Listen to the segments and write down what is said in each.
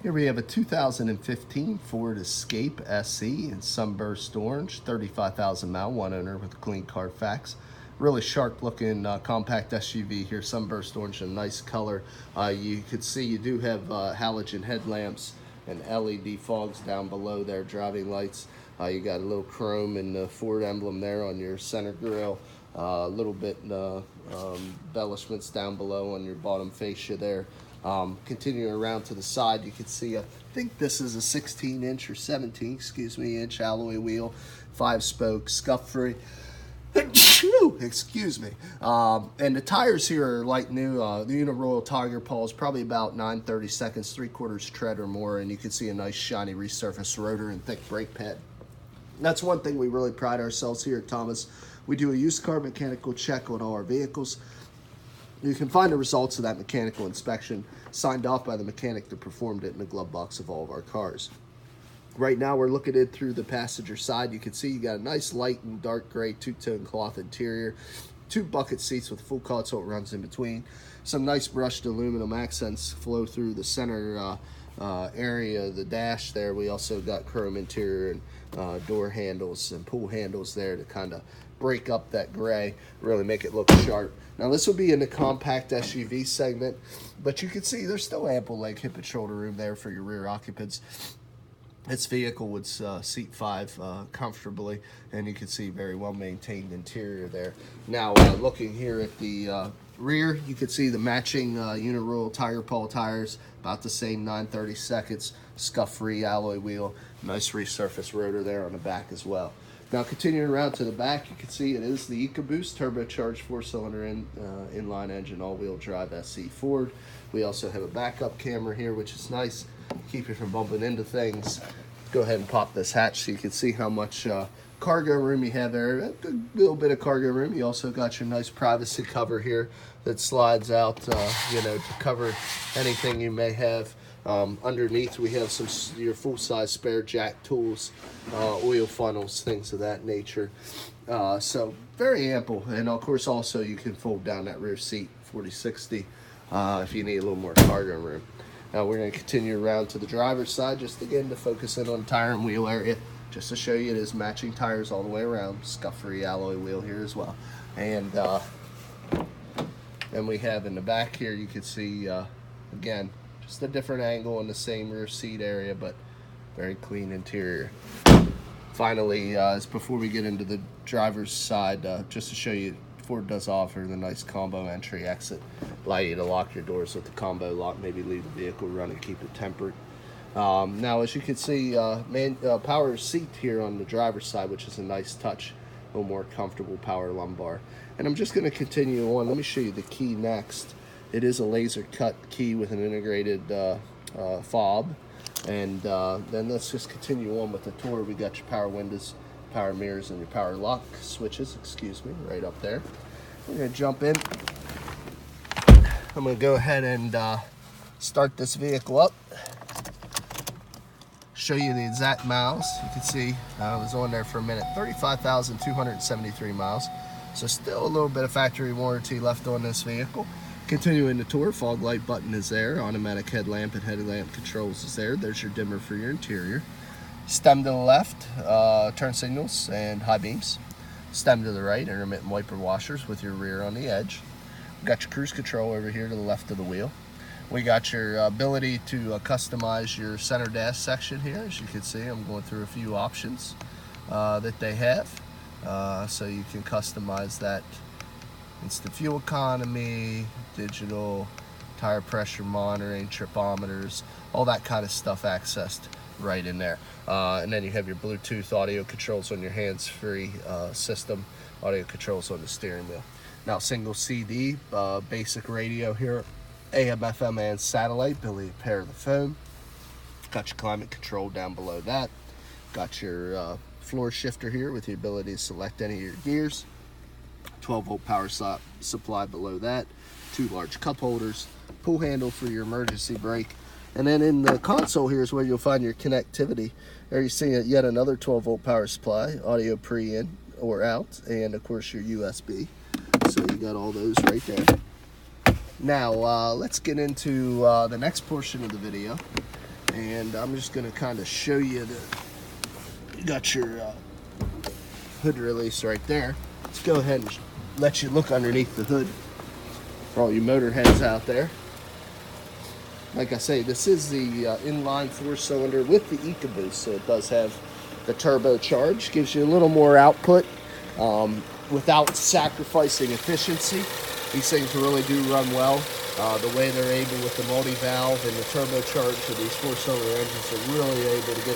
Here we have a 2015 Ford Escape SE in sunburst orange, 35,000 mile, one owner with a clean Carfax. Really sharp looking compact SUV here, sunburst orange, a nice color. You can see you do have halogen headlamps and LED fogs down below there, driving lights. You got a little chrome and the Ford emblem there on your center grille. A little bit embellishments down below on your bottom fascia there. Continuing around to the side, you can see, I think this is a 16-inch or 17, excuse me, inch alloy wheel, 5-spoke, scuff-free. Excuse me. And the tires here are like new. The Uniroyal Tiger Paw is probably about 9/32, 3/4 tread or more, and you can see a nice shiny resurfaced rotor and thick brake pad. That's one thing we really pride ourselves here at Thomas. We do a used car mechanical check on all our vehicles. You can find the results of that mechanical inspection signed off by the mechanic that performed it in the glove box of all of our cars. Right now we're looking in through the passenger side. You can see you got a nice light and dark gray two-tone cloth interior, 2 bucket seats with full console runs in between. Some nice brushed aluminum accents flow through the center area of the dash there. We also got chrome interior and door handles and pull handles there to kind of break up that gray, really make it look sharp. Now this will be in the compact SUV segment, but you can see there's still ample leg, hip, and shoulder room there for your rear occupants. This vehicle would seat 5 comfortably, and you can see very well maintained interior there. Now looking here at the rear, you can see the matching Uniroyal Tiger Paw tires, about the same 9/32, scuff-free alloy wheel, nice resurfaced rotor there on the back as well. Now continuing around to the back, you can see it is the EcoBoost turbocharged 4-cylinder inline engine all-wheel drive SE Ford. We also have a backup camera here, which is nice, keep you from bumping into things. Go ahead and pop this hatch so you can see how much cargo room you have there. A good little bit of cargo room. You also got your nice privacy cover here that slides out, you know, to cover anything you may have. Underneath we have your full-size spare jack tools, oil funnels, things of that nature. So very ample, and of course also you can fold down that rear seat 40/60 if you need a little more cargo room. Now we're going to continue around to the driver's side, just again to focus in on tire and wheel area, just to show you it is matching tires all the way around, scuff-free alloy wheel here as well. And then we have in the back here, you can see again, just a different angle in the same rear seat area, but very clean interior. Finally, before we get into the driver's side, just to show you, Ford does offer the nice combo entry exit, allow you to lock your doors with the combo lock, maybe leave the vehicle running, keep it tempered. Now, as you can see, power seat here on the driver's side, which is a nice touch, a little more comfortable power lumbar. And I'm just going to continue on. Let me show you the key next. It is a laser cut key with an integrated fob. And then let's just continue on with the tour. We got your power windows, power mirrors, and your power lock switches, excuse me, right up there. We're going to jump in. I'm going to go ahead and start this vehicle up. Show you the exact miles. You can see I was on there for a minute. 35,273 miles. So still a little bit of factory warranty left on this vehicle. Continuing the tour, fog light button is there, automatic headlamp and headlamp controls is there. There's your dimmer for your interior. Stem to the left, turn signals and high beams. Stem to the right, intermittent wiper washers with your rear on the edge. We got your cruise control over here to the left of the wheel. We got your ability to customize your center dash section here. As you can see, I'm going through a few options that they have. So you can customize that. Instant fuel economy, digital, tire pressure monitoring, tripometers, all that kind of stuff accessed right in there. And then you have your Bluetooth audio controls on your hands-free system, audio controls on the steering wheel. Now single CD, basic radio here, AM, FM, and satellite, ability to pair the phone. Got your climate control down below that. Got your floor shifter here with the ability to select any of your gears. 12-volt power supply below that. 2 large cup holders. Pull handle for your emergency brake. And then in the console here is where you'll find your connectivity. There you see yet another 12-volt power supply, audio pre-in or out, and of course your USB. So you got all those right there. Now let's get into the next portion of the video. And I'm just going to kind of show you that you got your hood release right there. Let's go ahead and let you look underneath the hood for all you motor heads out there. Like I say, this is the inline 4-cylinder with the EcoBoost, so it does have the turbocharged. Gives you a little more output without sacrificing efficiency. These things really do run well. The way they're able with the multi-valve and the turbocharged of these 4-cylinder engines, are really able to get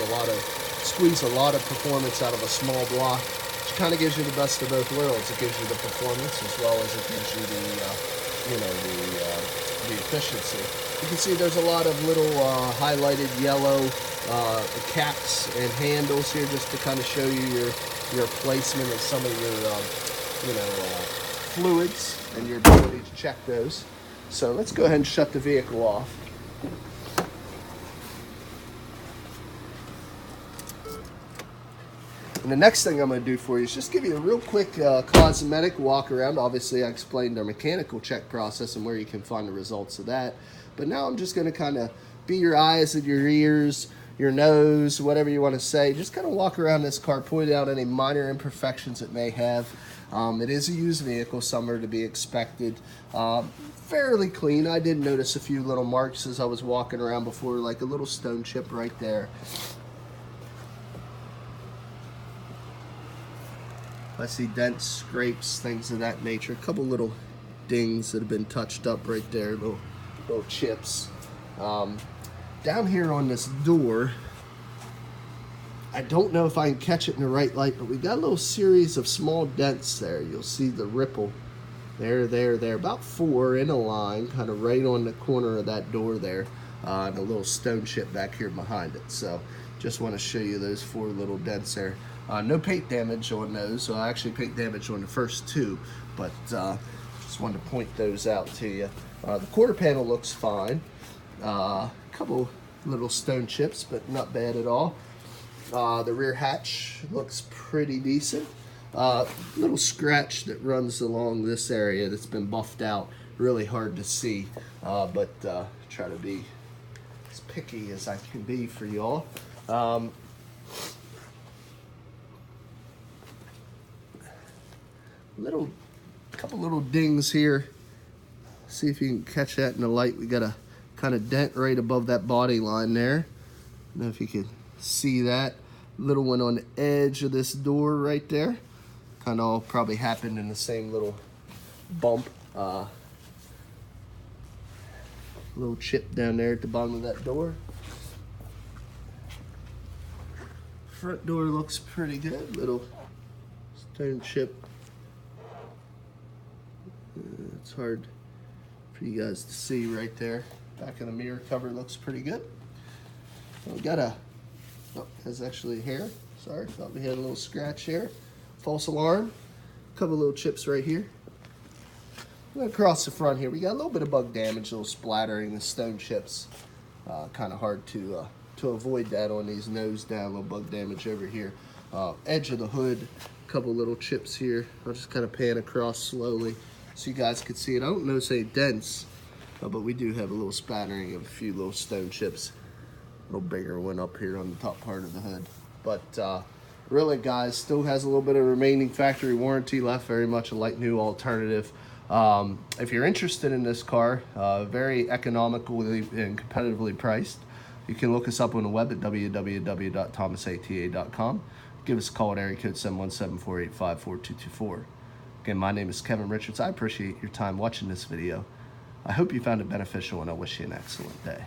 squeeze a lot of performance out of a small block, which kind of gives you the best of both worlds. It gives you the performance as well as it gives you the efficiency. You can see there's a lot of little highlighted yellow caps and handles here, just to kind of show you your placement of some of your fluids and your ability to check those. So let's go ahead and shut the vehicle off. And the next thing I'm going to do for you is just give you a real quick cosmetic walk around. Obviously, I explained our mechanical check process and where you can find the results of that. But now I'm just going to kind of be your eyes and your ears, your nose, whatever you want to say. Just kind of walk around this car, point out any minor imperfections it may have. It is a used vehicle, some are to be expected. Fairly clean. I did notice a few little marks as I was walking around before, like a little stone chip right there. I see dents, scrapes, things of that nature. A couple little dings that have been touched up right there, little chips. Down here on this door, I don't know if I can catch it in the right light, but we got a little series of small dents there. You'll see the ripple there, about 4 in a line, kind of right on the corner of that door there, and a little stone chip back here behind it. So just want to show you those 4 little dents there. No paint damage on those. Actually paint damage on the first 2, but just wanted to point those out to you. The quarter panel looks fine. A couple little stone chips, but not bad at all. The rear hatch looks pretty decent. Little scratch that runs along this area that's been buffed out. Really hard to see, but try to be as picky as I can be for y'all. Couple little dings here. See if you can catch that in the light. We got a kind of dent right above that body line there. I don't know if you can see that. Little one on the edge of this door right there. Kind of all probably happened in the same little bump. Little chip down there at the bottom of that door. Front door looks pretty good. Little stone chip. It's hard for you guys to see right there. Back of the mirror cover looks pretty good. We got there's actually hair. Sorry, thought we had a little scratch here. False alarm. A couple little chips right here. Across the front here, we got a little bit of bug damage, a little splattering, the stone chips. Kind of hard to avoid that on these nose down, little bug damage over here. Edge of the hood, a couple little chips here. I'll just kind of pan across slowly so you guys can see it. I don't notice any dents, but we do have a little spattering of a few little stone chips. A little bigger one up here on the top part of the hood. But really, guys, still has a little bit of remaining factory warranty left. Very much a like new alternative. If you're interested in this car, very economically and competitively priced, you can look us up on the web at www.thomasata.com. Give us a call at area code 717-485-4224. Again, my name is Kevin Richards. I appreciate your time watching this video. I hope you found it beneficial, and I wish you an excellent day.